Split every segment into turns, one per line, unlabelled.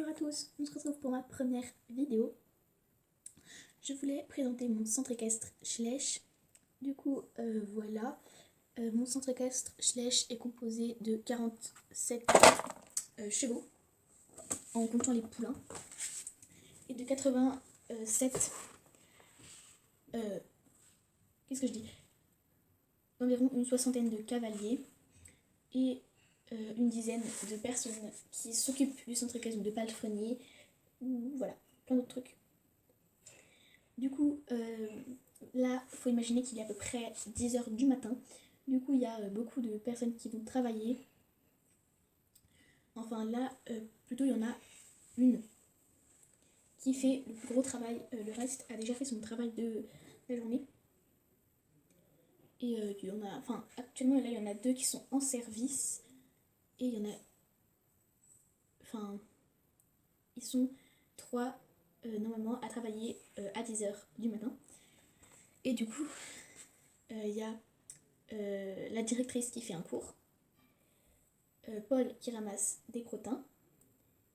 Bonjour à tous, on se retrouve pour ma première vidéo. Je voulais présenter mon centre équestre Schleich. Du coup, voilà. Mon centre équestre Schleich est composé de 47 chevaux, en comptant les poulains, et de 87... qu'est-ce que je dis Environ une soixantaine de cavaliers, et une dizaine de personnes qui s'occupent du centre équestre ou de palefreniers, ou voilà, plein d'autres trucs. Du coup, là, il faut imaginer qu'il est à peu près 10h du matin. Du coup, il y a beaucoup de personnes qui vont travailler. Enfin, là, plutôt, il y en a une qui fait le plus gros travail. Le reste a déjà fait son travail de la journée. Et il y en a, enfin, actuellement, là, il y en a 2 qui sont en service. Et il y en a... Enfin, ils sont 3 normalement à travailler à 10h du matin. Et du coup, il y a la directrice qui fait un cours, Paul qui ramasse des crottins,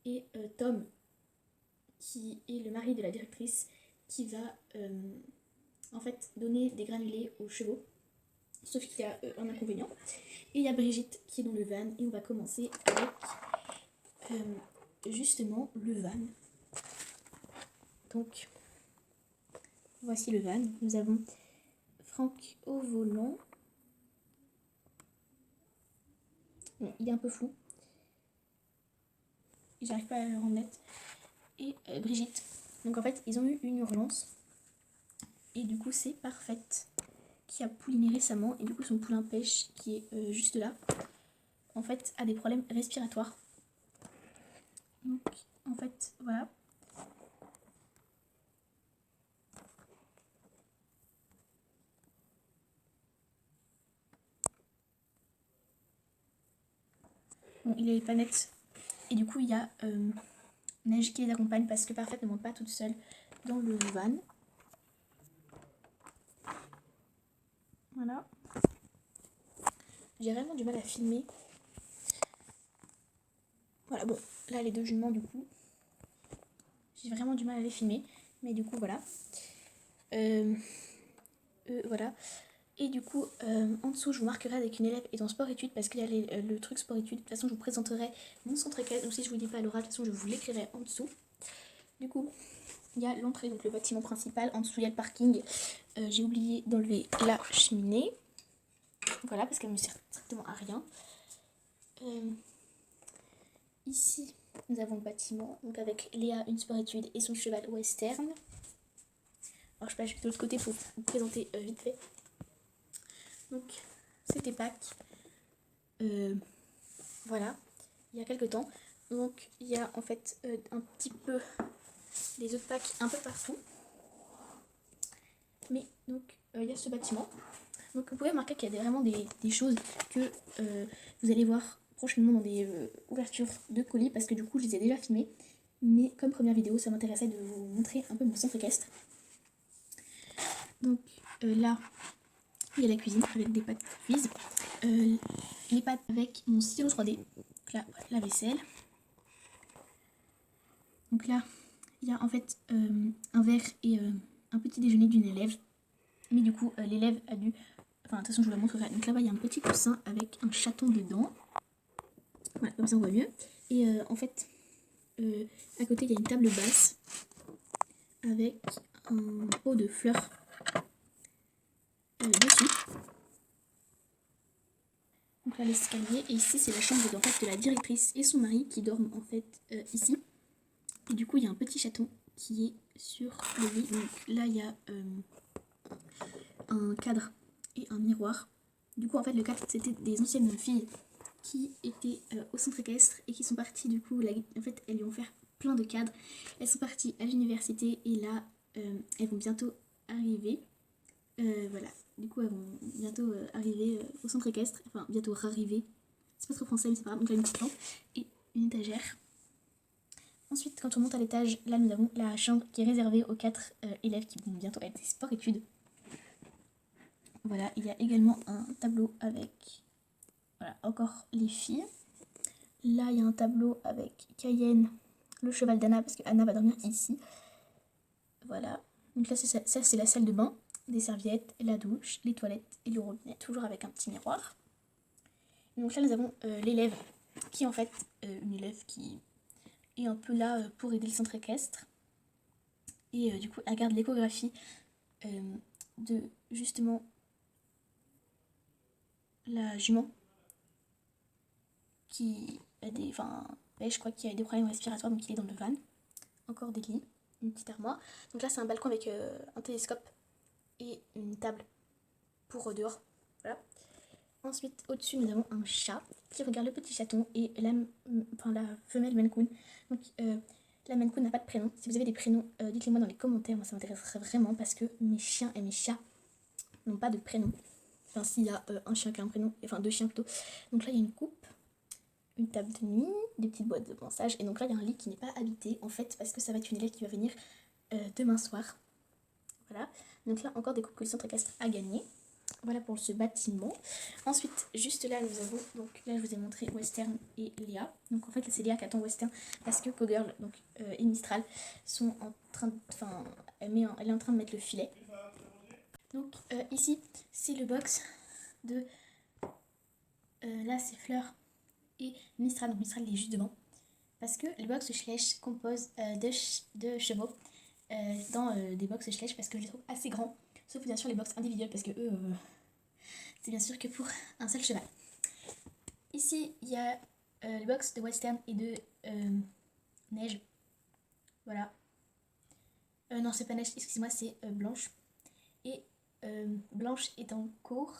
et Tom qui est le mari de la directrice qui va en fait donner des granulés aux chevaux, sauf qu'il y a un inconvénient. Et il y a Brigitte qui est dans le van, et on va commencer avec justement le van. Donc voici le van. Nous avons Franck au volant. Bon, il est un peu flou, j'arrive pas à le rendre net. Et Brigitte. Donc en fait, ils ont eu une urgence. Et du coup, c'est Parfaite qui a pouliné récemment. Et du coup, son poulain Pêche, qui est juste là, en fait, a des problèmes respiratoires. Donc, en fait, voilà. Bon, il est pas net. Et du coup, il y a Neige qui les accompagne parce que Parfaite ne monte pas toute seule dans le van. Voilà. J'ai vraiment du mal à filmer. Voilà, bon, là, les 2 juments, du coup, j'ai vraiment du mal à les filmer. Mais du coup, voilà. Voilà. Et du coup, en dessous, je vous marquerai avec une élève est en sport-études parce qu'il y a le truc sport-études. De toute façon, je vous présenterai mon centre équestre. Donc, si je vous dis pas à l'oral, de toute façon, je vous l'écrirai en dessous. Du coup, il y a l'entrée, donc le bâtiment principal. En dessous, il y a le parking. J'ai oublié d'enlever la cheminée. Voilà, parce qu'elle ne me sert strictement à rien. Ici, nous avons le bâtiment. Donc, avec Léa, une sport-études et son cheval western. Alors, je passe de l'autre côté pour vous présenter vite fait. Donc, c'était Pâques. Voilà, il y a quelques temps. Donc, il y a en fait un petit peu les autres Pâques un peu partout. Mais donc, il y a ce bâtiment. Donc, vous pouvez remarquer qu'il y a vraiment des choses que vous allez voir prochainement dans des ouvertures de colis parce que du coup, je les ai déjà filmées. Mais comme première vidéo, ça m'intéressait de vous montrer un peu mon centre équestre. Donc, là, il y a la cuisine avec des pâtes cuises. Les pâtes avec mon stylo 3D. Donc là, la vaisselle. Donc là, il y a en fait un verre et un petit déjeuner d'une élève. Mais du coup, l'élève a dû... Enfin, de toute façon, je vous la montrerai. Donc là-bas, il y a un petit coussin avec un chaton dedans. Voilà, comme ça, on voit mieux. Et en fait, à côté, il y a une table basse avec un pot de fleurs dessus. Donc là, l'escalier. Et ici, c'est la chambre en fait, de la directrice et son mari qui dorment en fait ici. Et du coup, il y a un petit chaton qui est sur le lit. Donc là, il y a un cadre et un miroir. Du coup, en fait, le cadre, c'était des anciennes filles qui étaient au centre équestre et qui sont parties, du coup, en fait, elles lui ont offert plein de cadres. Elles sont parties à l'université et là, elles vont bientôt arriver. Voilà, du coup, elles vont bientôt arriver au centre équestre. Enfin, bientôt arriver. C'est pas trop français, mais c'est pas grave. Donc là, une petite lampe et une étagère. Ensuite, quand on monte à l'étage, là, nous avons la chambre qui est réservée aux 4 élèves qui vont bientôt être des sport-études. Voilà, il y a également un tableau avec, voilà, encore les filles. Là, il y a un tableau avec Cayenne le cheval d'Anna parce que Anna va dormir ici. Voilà. Donc là, ça c'est la salle de bain, des serviettes, la douche, les toilettes et le robinet, toujours avec un petit miroir. Donc là, nous avons l'élève qui est en fait une élève qui est un peu là pour aider le centre équestre. Et du coup, elle garde l'échographie de justement la jument qui a des. Enfin, je crois qu'il y a des problèmes respiratoires, donc il est dans le van. Encore des lits, une petite armoire. Donc là, c'est un balcon avec un télescope et une table pour dehors. Voilà. Ensuite, au-dessus, nous avons un chat qui regarde le petit chaton et la femelle Maine Coon. Donc, la Maine Coon n'a pas de prénom. Si vous avez des prénoms, dites-les moi dans les commentaires. Moi, ça m'intéresserait vraiment parce que mes chiens et mes chats n'ont pas de prénom. Enfin, s'il y a un chien qui a un prénom, enfin 2 chiens plutôt. Donc là, il y a une coupe, une table de nuit, des petites boîtes de ponçage. Et donc là, il y a un lit qui n'est pas habité en fait parce que ça va être une élève qui va venir demain soir. Voilà. Donc là, encore des coupes que le centre équestre a gagné. Voilà pour ce bâtiment. Ensuite, juste là, nous avons, donc là je vous ai montré Western et Léa. Donc en fait, c'est Léa qui attend Western parce que Cogirl et Mistral sont en train de, enfin, elle est en train de mettre le filet. Donc ici, c'est le box de, là c'est Fleur et Mistral. Donc Mistral il est juste devant. Parce que le box Schleich compose de chevaux dans des box Schleich parce que je les trouve assez grands. Sauf bien sûr les box individuels parce que eux, c'est bien sûr que pour un seul cheval. Ici, il y a les box de Western et de Neige. Voilà. Non, c'est pas Neige, excusez-moi, c'est Blanche. Et Blanche est en cours.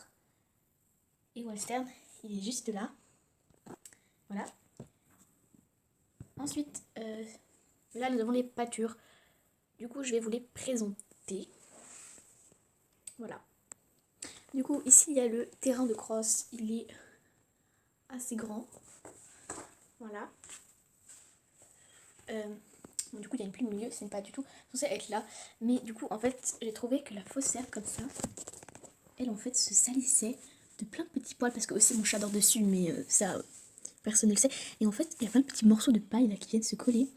Et Western, il est juste là. Voilà. Ensuite, là, nous avons les pâtures. Du coup, je vais vous les présenter. Voilà. Du coup, ici, il y a le terrain de crosse. Il est assez grand. Voilà. Bon, du coup, il y a une pluie au milieu, c'est pas du tout censé être là. Mais du coup, en fait, j'ai trouvé que la faussaire, comme ça, elle, en fait, se salissait de plein de petits poils. Parce que aussi, mon chat dort dessus, mais ça, personne ne le sait. Et en fait, il y a plein de petits morceaux de paille là qui viennent se coller.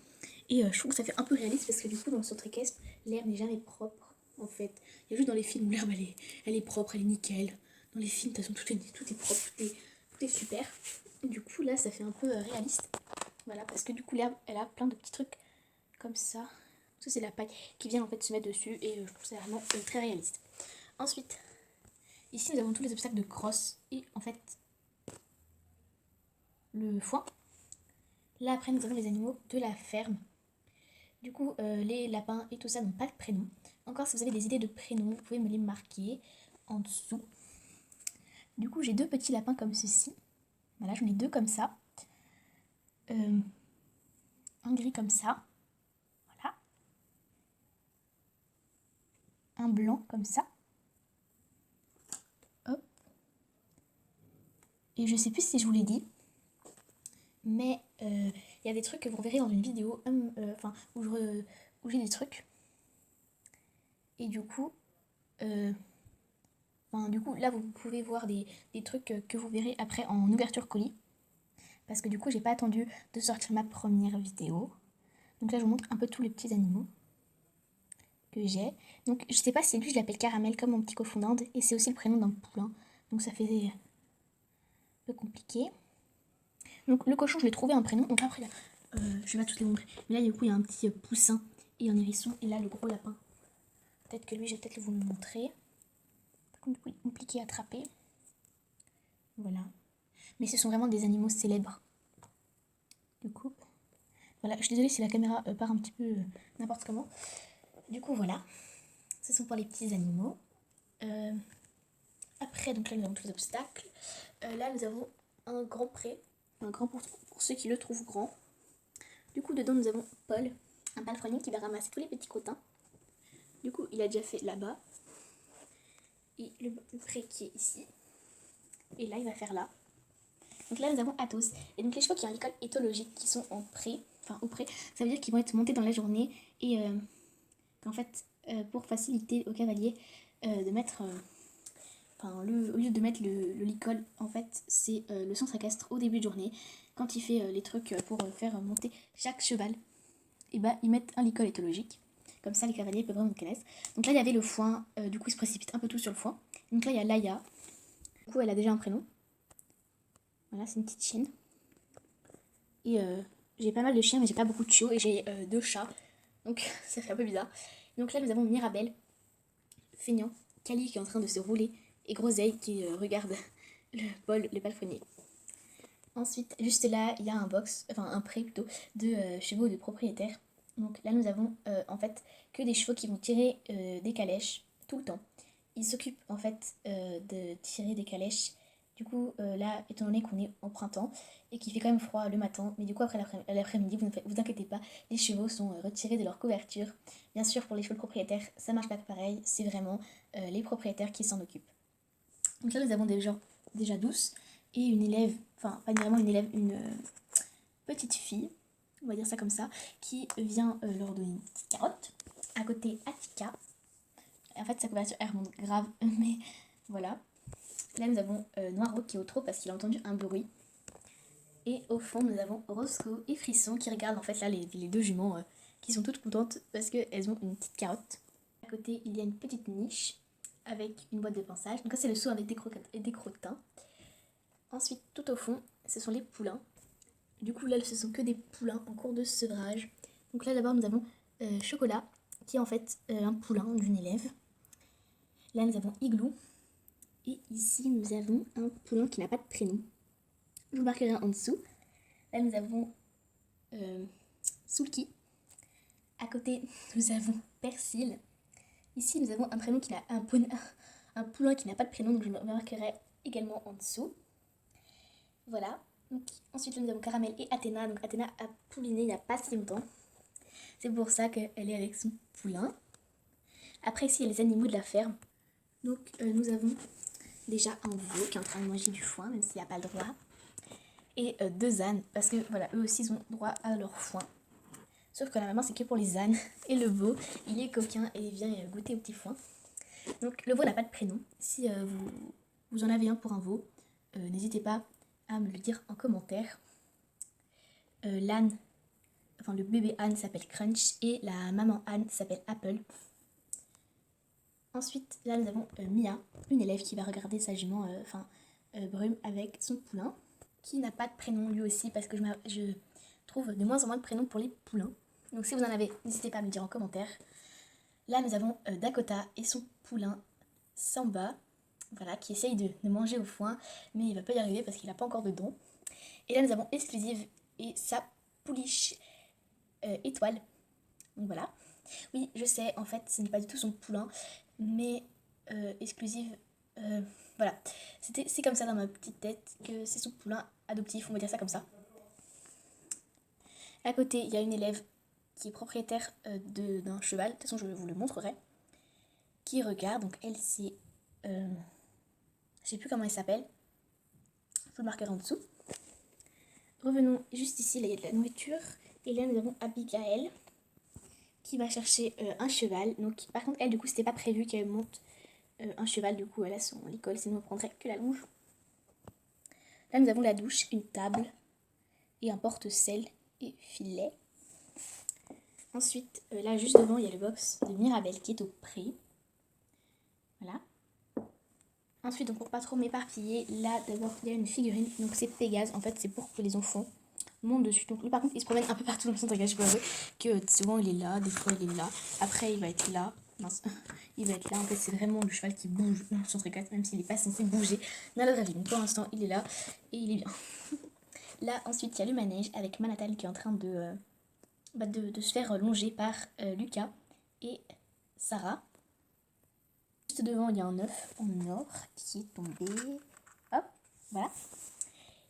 Et je trouve que ça fait un peu réaliste parce que du coup, dans le centre équestre, l'herbe n'est jamais propre, en fait. Il y a juste dans les films où l'herbe, elle est propre, elle est nickel. Dans les films, de toute façon, tout est propre, tout est super. Et du coup, là, ça fait un peu réaliste. Voilà, parce que du coup, l'herbe, elle a plein de petits trucs comme ça. Ça, c'est la paille qui vient en fait se mettre dessus et je trouve ça vraiment très réaliste. Ensuite, ici, nous avons tous les obstacles de crosse et en fait, le foin. Là, après, nous avons les animaux de la ferme. Du coup, les lapins et tout ça n'ont pas de prénom. Encore, si vous avez des idées de prénoms, vous pouvez me les marquer en dessous. Du coup, j'ai 2 petits lapins comme ceci. Voilà, j'en ai 2 comme ça. Un gris comme ça. Voilà. Un blanc comme ça. Hop. Et je sais plus si je vous l'ai dit, mais il y a des trucs que vous verrez dans une vidéo, où j'ai des trucs. Et du coup, là vous pouvez voir des trucs que vous verrez après en ouverture colis. Parce que du coup, j'ai pas attendu de sortir ma première vidéo. Donc là, je vous montre un peu tous les petits animaux que j'ai. Donc je sais pas si lui, je l'appelle Caramel comme mon petit cochon d'Inde. Et c'est aussi le prénom d'un poulain. Donc ça fait un peu compliqué. Donc le cochon, je l'ai trouvé un prénom. Donc après, je vais pas tous les montrer. Mais là, du coup, il y a un petit poussin et un hérisson. Et là, le gros lapin. Peut-être que lui, je vais peut-être vous le montrer. Par contre, du coup, il est compliqué à attraper. Voilà. Mais ce sont vraiment des animaux célèbres. Du coup, voilà. Je suis désolée si la caméra part un petit peu n'importe comment. Du coup, voilà. Ce sont pour les petits animaux. Après, donc là, nous avons tous les obstacles. Là, nous avons un grand pré. Un grand pour ceux qui le trouvent grand. Du coup, dedans, nous avons Paul, un palefrenier qui va ramasser tous les petits crotins. Du coup, il a déjà fait là-bas. Et le pré qui est ici. Et là, il va faire là. Donc là, nous avons Athos. Et donc les chevaux qui ont une école éthologique, qui sont en pré, enfin au pré, ça veut dire qu'ils vont être montés dans la journée. Et en fait, pour faciliter aux cavaliers de mettre... au lieu de mettre le licol, en fait, c'est le centre équestre au début de journée, quand il fait les trucs pour faire monter chaque cheval. et bah ils mettent un licol éthologique. Comme ça les cavaliers peuvent vraiment me connaître. Donc là il y avait le foin, du coup ils se précipitent un peu tout sur le foin. Donc là il y a Laïa, du coup elle a déjà un prénom. Voilà, c'est une petite chienne. Et j'ai pas mal de chiens mais j'ai pas beaucoup de chiots et j'ai 2 chats. Donc ça fait un peu bizarre. Donc là nous avons Mirabelle, feignant, Cali qui est en train de se rouler et Groseille qui regarde le palefrenier. Ensuite, juste là, il y a un pré plutôt, de chevaux de propriétaires. Donc là, nous avons en fait que des chevaux qui vont tirer des calèches tout le temps. Ils s'occupent en fait de tirer des calèches. Du coup, là, étant donné qu'on est en printemps et qu'il fait quand même froid le matin, mais du coup, après l'après-midi, vous inquiétez pas, les chevaux sont retirés de leur couverture. Bien sûr, pour les chevaux de propriétaires, ça marche pas pareil, c'est vraiment les propriétaires qui s'en occupent. Donc là, nous avons des gens déjà douces et une élève, enfin, pas vraiment une élève, une petite fille, on va dire ça comme ça, qui vient leur donner une petite carotte. À côté, Attika. En fait, sa couverture, elle remonte grave, mais voilà. Là, nous avons Noiro qui est au trot parce qu'il a entendu un bruit. Et au fond, nous avons Roscoe et Frisson qui regardent en fait là les 2 juments qui sont toutes contentes parce qu'elles ont une petite carotte. À côté, il y a une petite niche avec une boîte de pinçage. Donc ça, c'est le seau avec des crottins. Ensuite, tout au fond, ce sont les poulains. Du coup, là, ce sont que des poulains en cours de sevrage. Donc là, d'abord, nous avons Chocolat, qui est en fait un poulain d'une élève. Là, nous avons Igloo. Et ici, nous avons un poulain qui n'a pas de prénom. Je vous marquerai en dessous. Là, nous avons Soulki. À côté, nous avons Persil. Ici, nous avons un prénom qui n'a un poulain qui n'a pas de prénom, donc je me marquerai également en dessous. Voilà. Donc, ensuite, nous avons Caramel et Athéna. Donc, Athéna a pouliné il n'y a pas si longtemps. C'est pour ça qu'elle est avec son poulain. Après, ici, il y a les animaux de la ferme. Donc, nous avons déjà un veau qui est en train de manger du foin, même s'il n'a pas le droit. Et 2 ânes, parce que voilà, eux aussi, ils ont droit à leur foin. Sauf que normalement, c'est que pour les ânes. Et le veau, il est coquin et il vient goûter au petit foin. Donc, le veau n'a pas de prénom. Si vous en avez un pour un veau, n'hésitez pas à me le dire en commentaire. L'âne, enfin le bébé âne s'appelle Crunch et la maman âne s'appelle Apple. Ensuite, là nous avons Mia, une élève qui va regarder sa jument, Brume, avec son poulain, qui n'a pas de prénom lui aussi parce que je trouve de moins en moins de prénoms pour les poulains. Donc si vous en avez, n'hésitez pas à me le dire en commentaire. Là nous avons Dakota et son poulain Samba, voilà, qui essaye de manger au foin, mais il va pas y arriver parce qu'il n'a pas encore de dents. Et là nous avons Exclusive et sa pouliche étoile. Donc voilà. Oui, je sais, en fait, ce n'est pas du tout son poulain, mais Exclusive, voilà. C'est comme ça dans ma petite tête que c'est son poulain adoptif, on va dire ça comme ça. À côté, il y a une élève qui est propriétaire d'un cheval, de toute façon je vous le montrerai, qui regarde, donc elle c'est, je sais plus comment elle s'appelle, je vous le marquerai en dessous. Revenons juste ici, là il y a de la nourriture, et là nous avons Abigail, qui va chercher un cheval. Donc, par contre, elle, du coup, c'était pas prévu qu'elle monte un cheval. Du coup, elle a son école, sinon on prendrait que la longe. Là, nous avons la douche, une table et un porte-sel et filet. Ensuite, là, juste devant, il y a le box de Mirabelle qui est au pré. Voilà. Ensuite, donc, pour pas trop m'éparpiller, là, d'abord, il y a une figurine. Donc, c'est Pégase. En fait, c'est pour que les enfants montent dessus. Donc, lui, par contre, il se promène un peu partout dans le centre. Je peux avouer que souvent, il est là. Des fois, il est là. Après, il va être là. Mince. Il va être là. En fait, c'est vraiment le cheval qui bouge dans le centre école, même s'il n'est pas censé bouger dans la vraie vie. Donc, pour l'instant, il est là et il est bien. Là, ensuite, il y a le manège avec Manhattan qui est en train de se faire longer par Lucas et Sarah. Juste devant, il y a un œuf en or qui est tombé. Hop, voilà.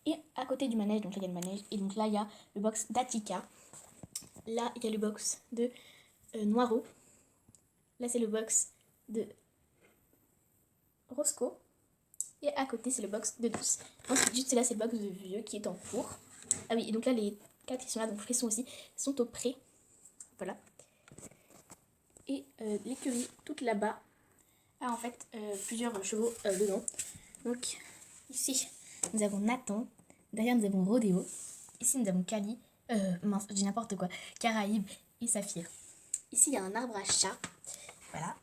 Et à côté du manège, donc là, il y a le manège. Et donc là, il y a le box d'Attika. Là, il y a le box de Noiro. Là, c'est le box de Roscoe. Et à côté, c'est le box de Douce. Ensuite, juste là, c'est le box de Vieux qui est en cours. Ah oui, et donc là, les 4 qui sont là, donc Frisson aussi, sont au pré. Voilà. Et l'écurie, toute là-bas, a en fait plusieurs chevaux dedans. Donc, ici, nous avons Nathan. Derrière, nous avons Rodéo. Ici, nous avons Cali. Mince, je dis n'importe quoi. Caraïbe et Saphir. Ici, il y a un arbre à chat, voilà,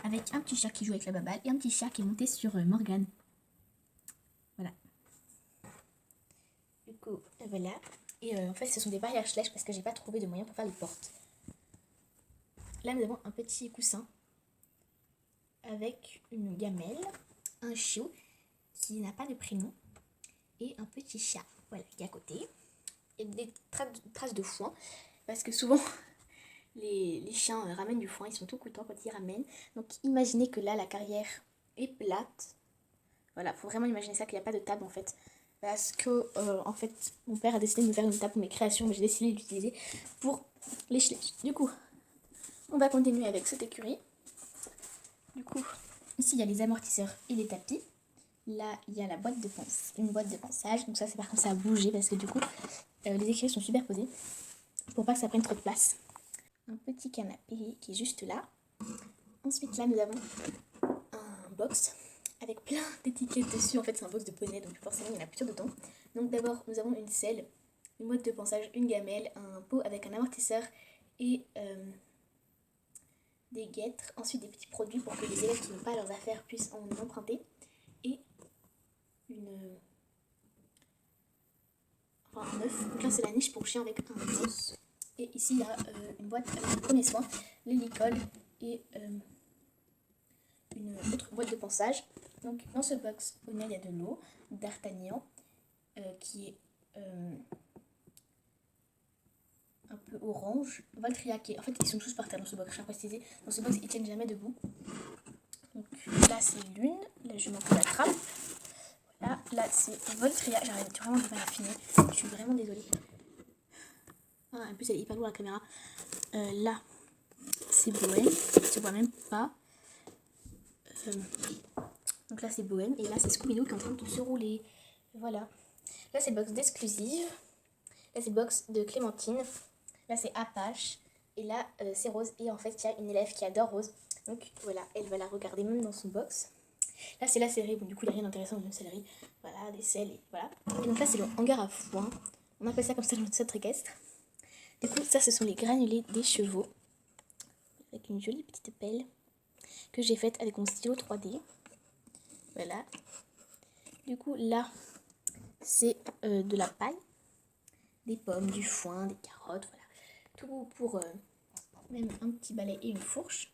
avec un petit chat qui joue avec la baballe et un petit chat qui est monté sur Morgane. Voilà. Du coup, voilà. Et en fait, ce sont des barrières flèches parce que j'ai pas trouvé de moyen pour faire les portes. Là, nous avons un petit coussin avec une gamelle, un chiot qui n'a pas de prénom et un petit chat, voilà, qui est à côté. Et des traces de foin parce que souvent les chiens ramènent du foin, ils sont tout contents quand ils ramènent. Donc imaginez que là la carrière est plate. Voilà, faut vraiment imaginer ça, qu'il n'y a pas de table en fait. Parce que en fait mon père a décidé de me faire une table pour mes créations, mais j'ai décidé de l'utiliser pour les schlèches. Du coup, on va continuer avec cette écurie. Du coup, ici il y a les amortisseurs et les tapis. Là, il y a la boîte de une boîte de ponçage. Donc ça, c'est par contre, ça a bougé parce que du coup, les écuries sont superposées pour pas que ça prenne trop de place. Un petit canapé qui est juste là. Ensuite, là, nous avons un box avec plein d'étiquettes dessus. En fait, c'est un box de poney, donc forcément, il y en a plusieurs dedans. Donc d'abord, nous avons une selle, une boîte de ponçage, une gamelle, un pot avec un amortisseur et des guêtres. Ensuite, des petits produits pour que les élèves qui n'ont pas leurs affaires puissent en emprunter. Et un œuf. Donc là, c'est la niche pour chien avec un os. Et ici, il y a une boîte avec le premier soin, l'hélicole et une autre boîte de ponçage. Donc dans ce box, il y a de l'eau, d'Artagnan, qui est un peu orange, Voltria qui est... En fait, ils sont tous par terre dans ce box, je tiens à préciser. Dans ce box, ils tiennent jamais debout. Donc là, c'est l'une. Là, je manque la trappe. Là c'est Voltria. J'arrive vraiment de mal à finir. Je suis vraiment désolée. Ah, en plus, elle est hyper lourde la caméra. Là, c'est Bohème. Je vois même pas. Donc là, c'est Bohème. Et là, c'est Scooby-Doo qui est en train de se rouler. Voilà. Là, c'est le box d'Exclusive. Là, c'est le box de Clémentine. Là, c'est Apache. Et là, c'est Rose. Et en fait, il y a une élève qui adore Rose. Donc voilà, elle va la regarder même dans son box. Là, c'est la céleri. Bon, du coup, il n'y a rien d'intéressant dans une céleri. Voilà, des sels. Et voilà. Et donc là, c'est le hangar à foin. On appelle ça comme ça dans notre centre équestre. Du coup, ça, ce sont les granulés des chevaux. Avec une jolie petite pelle que j'ai faite avec mon stylo 3D. Voilà. Du coup, là, c'est de la paille, des pommes, du foin, des carottes, voilà. Tout pour même un petit balai et une fourche.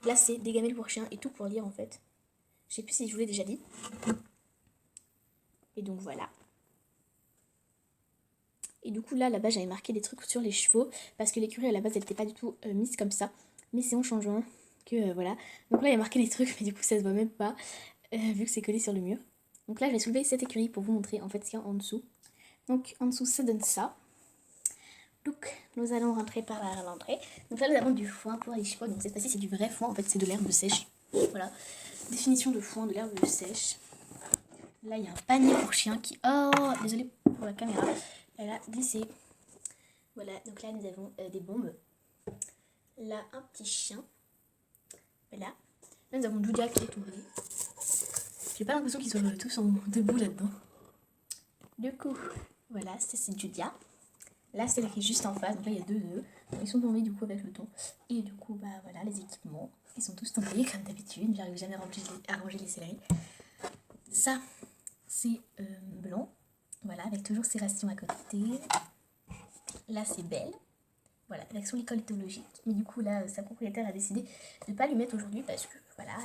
Là, c'est des gamelles pour chiens et tout pour lire en fait. Je sais plus si je vous l'ai déjà dit. Et donc voilà. Et du coup, là-bas, j'avais marqué des trucs sur les chevaux parce que l'écurie à la base, elle n'était pas du tout mise comme ça. Mais c'est en changeant que voilà. Donc là, il y a marqué des trucs, mais du coup, ça se voit même pas vu que c'est collé sur le mur. Donc là, je vais soulever cette écurie pour vous montrer en fait ce qu'il y a en dessous. Donc en dessous, ça donne ça. Donc nous allons rentrer par l'entrée. Donc là, nous avons du foin pour les chevaux. Donc cette fois-ci, c'est du vrai foin. En fait, c'est de l'herbe sèche. Voilà. Définition de foin, de l'herbe sèche. Là, il y a un panier pour chien qui... Oh, désolé pour la caméra. Elle a glissé. Voilà, donc là, nous avons des bombes. Là, un petit chien. Voilà. Là, nous avons Julia qui est tombée. J'ai pas l'impression qu'ils soient tous debout là-dedans. Du coup, voilà, c'est Julia. Là, celle qui est juste en face. Donc là, il y a deux œufs. Ils sont tombés du coup avec le temps. Et du coup, bah voilà, les équipements. Ils sont tous tombés comme d'habitude. J'arrive jamais à ranger les céleris. Ça, c'est blanc. Voilà, avec toujours ses rations à côté. Là, c'est Belle. Voilà, avec son école théologique. Mais du coup, là, sa propriétaire a décidé de ne pas lui mettre aujourd'hui parce que, voilà,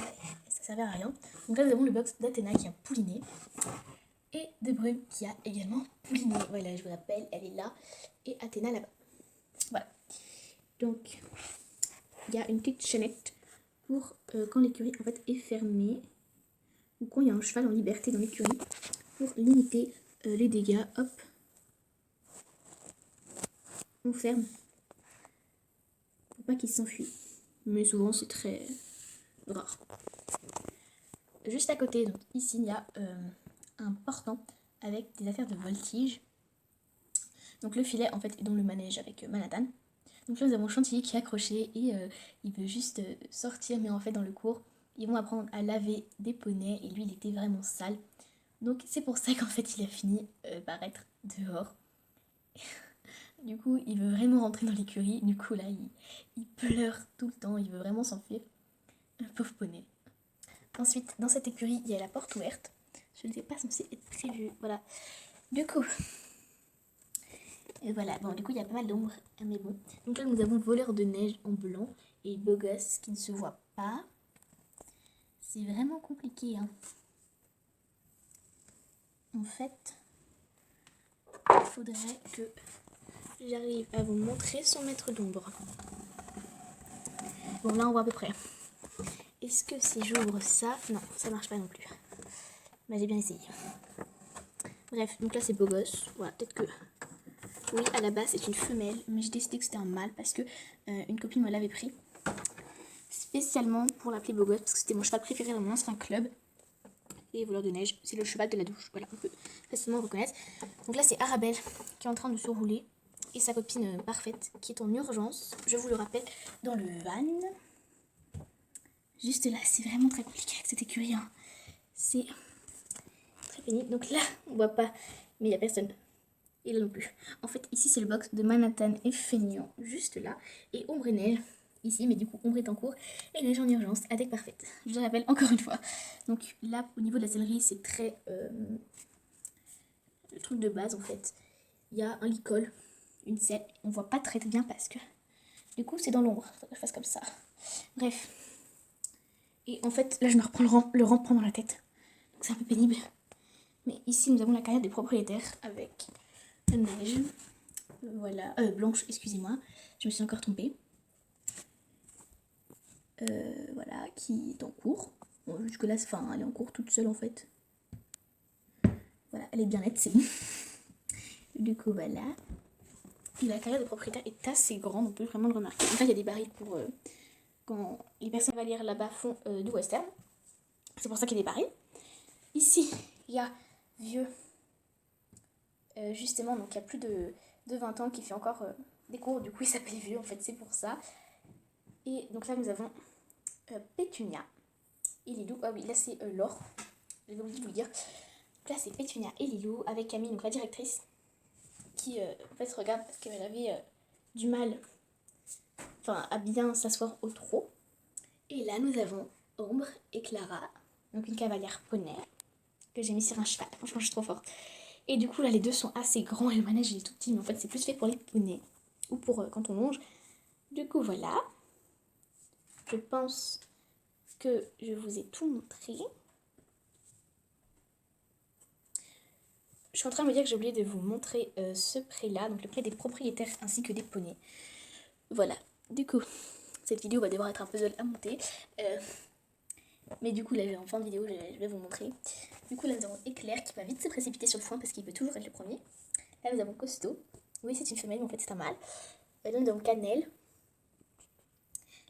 ça servait à rien. Donc là, nous avons le box d'Athéna qui a pouliné. Et de Brume qui a également pouliné. Voilà, je vous rappelle, elle est là. Et Athéna là-bas. Voilà. Donc, il y a une petite chaînette pour quand l'écurie en fait est fermée. Ou quand il y a un cheval en liberté dans l'écurie. Pour limiter les dégâts. Hop. On ferme. Pour pas qu'il s'enfuit. Mais souvent, c'est très rare. Juste à côté, donc ici, il y a un portant avec des affaires de voltige. Donc le filet, en fait, est dans le manège avec Manhattan. Donc là, nous avons Chantilly qui est accroché et il veut juste sortir, mais en fait, dans le cours, ils vont apprendre à laver des poneys et lui, il était vraiment sale. Donc c'est pour ça qu'en fait, il a fini par être dehors. Du coup, il veut vraiment rentrer dans l'écurie. Du coup, là, il pleure tout le temps. Il veut vraiment s'enfuir. Un pauvre poney. Ensuite, dans cette écurie, il y a la porte ouverte. Je ne sais pas censé être prévu. Voilà. Du coup, et voilà. Bon, du coup, il y a pas mal d'ombre. Mais bon. Donc là, nous avons voleur de neige en blanc et beau gosse qui ne se voit pas. C'est vraiment compliqué, hein. En fait, il faudrait que j'arrive à vous montrer son maître d'ombre. Bon, là, on voit à peu près. Est-ce que si j'ouvre ça... Non, ça marche pas non plus. Bah, j'ai bien essayé. Bref, donc là, c'est beau gosse. Voilà, peut-être que... Oui, à la base, c'est une femelle. Mais j'ai décidé que c'était un mâle parce que une copine me l'avait pris. Spécialement pour l'appeler beau gosse parce que c'était mon cheval préféré dans mon ancien club. Et voleur de neige, c'est le cheval de la douche. Voilà, on peut facilement le reconnaître. Donc là, c'est Arabelle qui est en train de se rouler. Et sa copine parfaite qui est en urgence. Je vous le rappelle, dans le van. Juste là, c'est vraiment très compliqué avec cette écurie. Hein. C'est très pénible. Donc là, on voit pas, mais il n'y a personne. Et là non plus. En fait, ici, c'est le box de Manhattan et Feignant, juste là. Et Ombre et Neige, ici, mais du coup, Ombre est en cours. Et Neige en urgence, avec parfaite. Je le rappelle encore une fois. Donc là, au niveau de la sellerie, c'est très... le truc de base, en fait. Il y a un licol, une selle. On voit pas très bien parce que... Du coup, c'est dans l'ombre. Faut que je fasse comme ça. Bref. Et en fait, là, je me reprends le rampant dans la tête. Donc c'est un peu pénible. Mais ici, nous avons la carrière des propriétaires avec Neige. Voilà. Blanche, excusez-moi. Je me suis encore trompée. Voilà, qui est en cours. Bon, jusque-là, enfin, elle est en cours toute seule, en fait. Voilà, elle est bien nette, c'est bon. Du coup, voilà. Et la carrière des propriétaires est assez grande, on peut vraiment le remarquer. Donc là, il y a des barils pour... quand les personnes cavalières là-bas font du western. C'est pour ça qu'il y a des barils. Ici, il y a vieux, justement, donc il y a plus de 20 ans qui fait encore des cours, du coup il s'appelle vieux, en fait c'est pour ça. Et donc là nous avons Pétunia et Lilou. Ah oui, là c'est Laure, j'avais oublié de vous dire. Donc là c'est Pétunia et Lilou avec Camille, donc la directrice, qui en fait regarde parce qu'elle avait du mal à bien s'asseoir au trot. Et là nous avons Ombre et Clara, donc une cavalière poney que j'ai mis sur un cheval. Franchement, je suis trop forte. Et du coup, là, les deux sont assez grands et le manège il est tout petit, mais en fait, c'est plus fait pour les poneys ou pour quand on longe. Du coup, voilà. Je pense que je vous ai tout montré. Je suis en train de me dire que j'ai oublié de vous montrer ce pré-là, donc le pré des propriétaires ainsi que des poneys. Voilà. Du coup, cette vidéo va devoir être un puzzle à monter. Mais du coup, là, en fin de vidéo, je vais vous montrer. Du coup, là, nous avons Éclair qui va vite se précipiter sur le foin parce qu'il peut toujours être le premier. Là, nous avons Costaud. Oui, c'est une femelle, mais en fait, c'est un mâle. Là, nous avons Cannelle.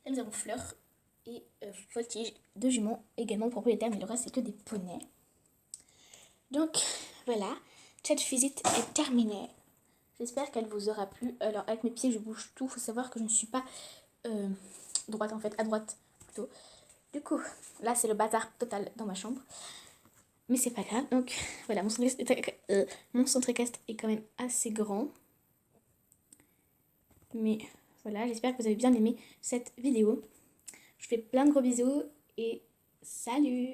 Là, nous avons Fleur et Voltige, deux jumeaux également propriétaires, mais le reste, c'est que des poneys. Donc, voilà. Cette visite est terminée. J'espère qu'elle vous aura plu. Alors, avec mes pieds, je bouge tout. Il faut savoir que je ne suis pas droite, en fait, à droite plutôt. Du coup, là, c'est le bazar total dans ma chambre. Mais c'est pas grave. Donc, voilà, mon centre équestre est quand même assez grand. Mais voilà, j'espère que vous avez bien aimé cette vidéo. Je vous fais plein de gros bisous et salut!